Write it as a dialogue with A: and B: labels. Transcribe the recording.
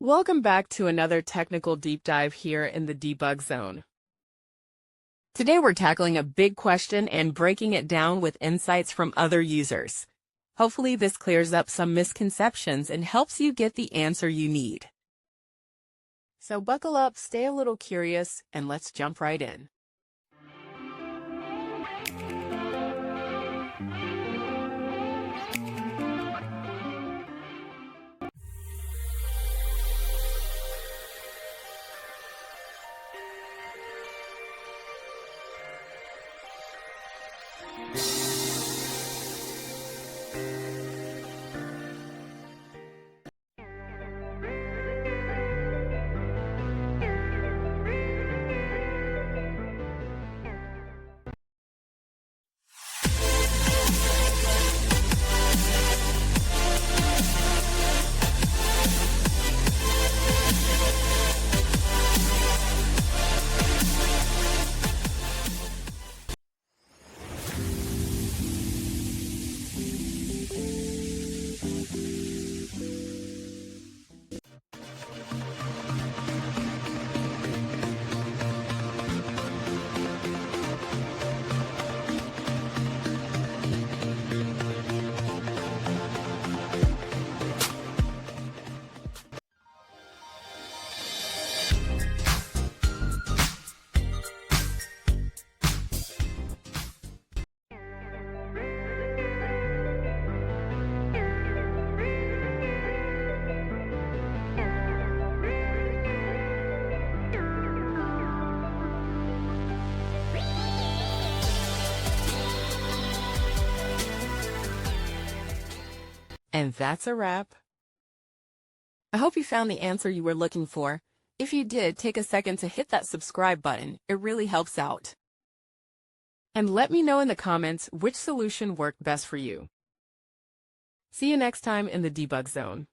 A: Welcome back to another technical deep dive here in the debug zone. Today we're tackling a big question and breaking it down with insights from other users. Hopefully this clears up some misconceptions and helps you get the answer you need. So buckle up, stay a little curious, and let's jump right in. And that's a wrap. I hope you found the answer you were looking for. If you did, take a second to hit that subscribe button. It really helps out. And let me know in the comments which solution worked best for you. See you next time in the debug zone.